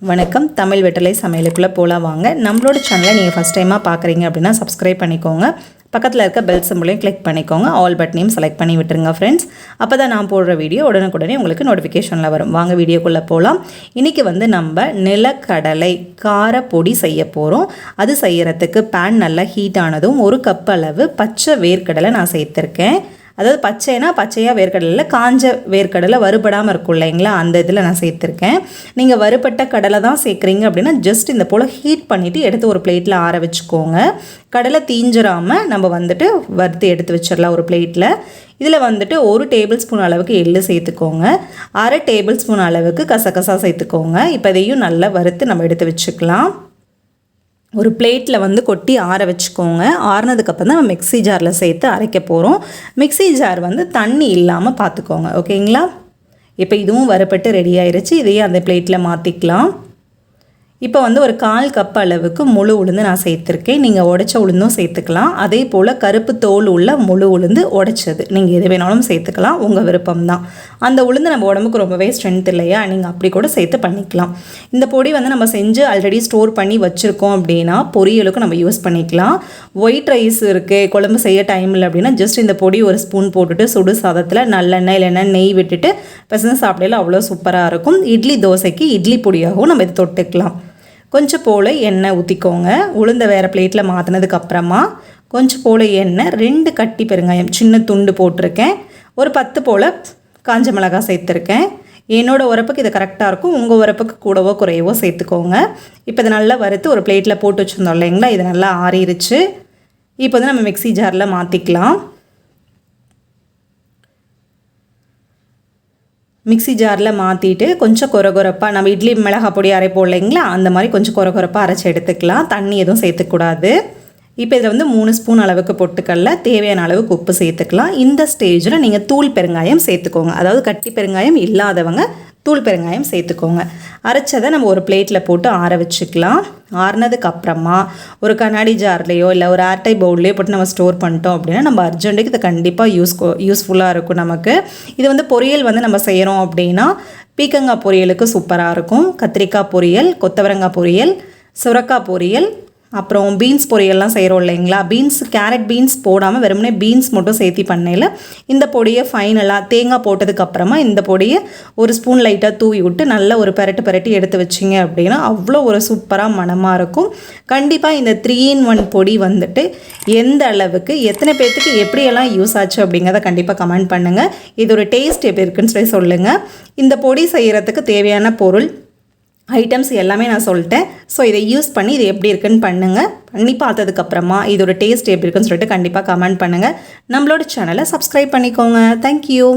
வணக்கம் தமிழ் வெற்றிலை சமையலுக்குள்ளே போகலாம் வாங்க. நம்மளோட சேனலை நீங்கள் ஃபஸ்ட் டைமாக பார்க்குறீங்க அப்படின்னா சப்ஸ்கிரைப் பண்ணிக்கோங்க. பக்கத்தில் இருக்க பெல் சிம்பிளையும் கிளிக் பண்ணிக்கோங்க. ஆல் பட்டனையும் செலக்ட் பண்ணி விட்டுருங்க ஃப்ரெண்ட்ஸ். அப்போ தான் நான் போடுற வீடியோ உடனுக்குடனே உங்களுக்கு நோட்டிஃபிகேஷனில் வரும். வாங்க வீடியோக்குள்ளே போகலாம். இன்றைக்கி நம்ம நிலக்கடலை கார பொடி செய்ய போகிறோம். அது செய்கிறதுக்கு பேன் நல்லா ஹீட் ஆனதும் 1 கப் அளவு பச்சை வேர்க்கடலை நான் சேர்த்துருக்கேன். அதாவது பச்சைனா பச்சையாக வேர்க்கடலை, காஞ்ச வேர்க்கடலை வறுபடாமல் இருக்கும் இல்லைங்களா, அந்த இதில் நான் சேர்த்துருக்கேன். நீங்கள் வறுபட்ட கடலை தான் சேர்க்குறீங்க அப்படின்னா ஜஸ்ட் இந்த போல் ஹீட் பண்ணிவிட்டு எடுத்து ஒரு பிளேட்டில் ஆற வச்சுக்கோங்க. கடலை தீஞ்சிராமல் நம்ம வறுத்து எடுத்து வச்சிடலாம் ஒரு பிளேட்டில். இதில் 1 டேபிள் ஸ்பூன் அளவுக்கு எள்ளு சேர்த்துக்கோங்க. 1/2 டேபிள் ஸ்பூன் அளவுக்கு கசகசா சேர்த்துக்கோங்க. இப்போ இதையும் நல்லா வறுத்து நம்ம எடுத்து வச்சுக்கலாம். ஒரு பிளேட்டில் கொட்டி ஆற வச்சுக்கோங்க. ஆறுனதுக்கப்புறம் தான் நம்ம மிக்ஸி ஜாரில் சேர்த்து அரைக்க போகிறோம். மிக்ஸி ஜார் தண்ணி இல்லாமல் பார்த்துக்கோங்க, ஓகேங்களா. இப்போ இதுவும் வறுபட்டு ரெடி ஆயிடுச்சு. இதையே அந்த பிளேட்டில் மாற்றிக்கலாம். இப்போ ஒரு 1/4 கப் அளவுக்கு முழு உளுந்து நான் சேர்த்துருக்கேன். நீங்கள் உடைச்ச உளுந்தும் சேர்த்துக்கலாம். அதே போல் கருப்பு தோல் உள்ள முழு உளுந்து உடைச்சது நீங்கள் எது வேணாலும் சேர்த்துக்கலாம், உங்கள் விருப்பம் தான். அந்த உளுந்து நம்ம உடம்புக்கு ரொம்பவே ஸ்ட்ரென்த் இல்லையா, நீங்கள் அப்படி கூட சேர்த்து பண்ணிக்கலாம். இந்த பொடி நம்ம செஞ்சு ஆல்ரெடி ஸ்டோர் பண்ணி வச்சுருக்கோம் அப்படின்னா பொரியலுக்கு நம்ம யூஸ் பண்ணிக்கலாம். ஒயிட் ரைஸ் இருக்குது, குழம்பு செய்ய டைம் இல்லை அப்படின்னா ஜஸ்ட் இந்த பொடி 1 ஸ்பூன் போட்டுட்டு சுடு சாதத்தில் நல்லெண்ணெய் இல்லைன்னா நெய் விட்டுட்டு பசங்க சாப்பிடல அவ்வளோ சூப்பராக இருக்கும். இட்லி தோசைக்கு இட்லி பொடியாகவும் நம்ம இது தொட்டுக்கலாம். கொஞ்சம் போல் எண்ணெய் ஊற்றிக்கோங்க. உளுந்த வேறு பிளேட்டில் மாற்றினதுக்கப்புறமா கொஞ்சம் போல் எண்ணெய், 2 கட்டி பெருங்காயம் சின்ன துண்டு போட்டிருக்கேன். ஒரு 10 போல் காஞ்ச மிளகாய் சேர்த்துருக்கேன். என்னோடய உரப்புக்கு இது கரெக்டாக இருக்கும். உங்கள் உரப்புக்கு கூடவோ குறையவோ சேர்த்துக்கோங்க. இப்போ இதை நல்லா வறுத்து ஒரு பிளேட்டில் போட்டு வச்சுருந்தோம் இல்லைங்களா, இது நல்லா ஆறிடுச்சு. இப்போ நம்ம மிக்ஸி ஜாரில் மாற்றிக்கலாம். மிக்ஸி ஜாரில் மாற்றிட்டு கொஞ்சம் கொரகொரப்பாக நம்ம இட்லி மிளகாய் பொடி அரைப்போம் இல்லைங்களா, அந்த மாதிரி கொஞ்சம் கொரகொரப்பாக அரைச்சி எடுத்துக்கலாம். தண்ணி எதுவும் சேர்த்துக்கூடாது. இப்போ இதில் 3 ஸ்பூன் அளவுக்கு பொட்டுக்கடலை, தேவையான அளவுக்கு உப்பு சேர்த்துக்கலாம். இந்த ஸ்டேஜில் நீங்கள் தூள் பெருங்காயம் சேர்த்துக்கோங்க. அதாவது கட்டி பெருங்காயம் இல்லாதவங்க தூள் பெருங்காயம் சேர்த்துக்கோங்க. அரைச்சதை நம்ம ஒரு பிளேட்டில் போட்டு ஆற வச்சுக்கலாம். ஆறுனதுக்கு அப்புறமா ஒரு கண்ணாடி ஜார்லேயோ இல்லை ஒரு ஏர்டை பவுல்லையோ போட்டு நம்ம ஸ்டோர் பண்ணிட்டோம் அப்படின்னா நம்ம அர்ஜென்ட்டுக்கு இது கண்டிப்பாக யூஸ்ஃபுல்லாக இருக்கும் நமக்கு. இது பொரியல் நம்ம செய்கிறோம் அப்படின்னா பீக்கங்காய் பொரியலுக்கு சூப்பராக இருக்கும். கத்திரிக்காய் பொரியல், கொத்தவரங்காய் பொரியல், சுரக்காய் பொரியல், அப்புறம் பீன்ஸ் பொரியல்லாம் செய்கிறோம் இல்லைங்களா, கேரட் பீன்ஸ் போடாமல் வெறுமனே பீன்ஸ் மட்டும் சேர்த்தி பண்ணையில் இந்த பொடியை ஃபைனலாக தேங்காய் போட்டதுக்கப்புறமா இந்த பொடியை 1 ஸ்பூன் லைட்டாக தூவி விட்டு நல்ல ஒரு பரட்டி எடுத்து வச்சிங்க அப்படின்னா அவ்வளோ ஒரு சூப்பராக மணமாக இருக்கும். கண்டிப்பாக இந்த 3-in-1 பொடி எந்த அளவுக்கு எத்தனை பேர்த்துக்கு எப்படியெல்லாம் யூஸ் ஆச்சு அப்படிங்கிறத கண்டிப்பாக கமெண்ட் பண்ணுங்கள். இதோட டேஸ்ட் எப்படி இருக்குன்னு சொல்லுங்கள். இந்த பொடி செய்கிறதுக்கு தேவையான பொருள் ஐட்டம்ஸ் எல்லாமே நான் சொல்லிட்டேன். ஸோ இதை யூஸ் பண்ணி இது எப்படி இருக்குன்னு பண்ணி பார்த்ததுக்கப்புறமா இதோட டேஸ்ட் எப்படி இருக்குன்னு கண்டிப்பாக கமெண்ட் பண்ணுங்கள். நம்மளோட சேனலை சப்ஸ்கிரைப் பண்ணிக்கோங்க. தேங்க்யூ.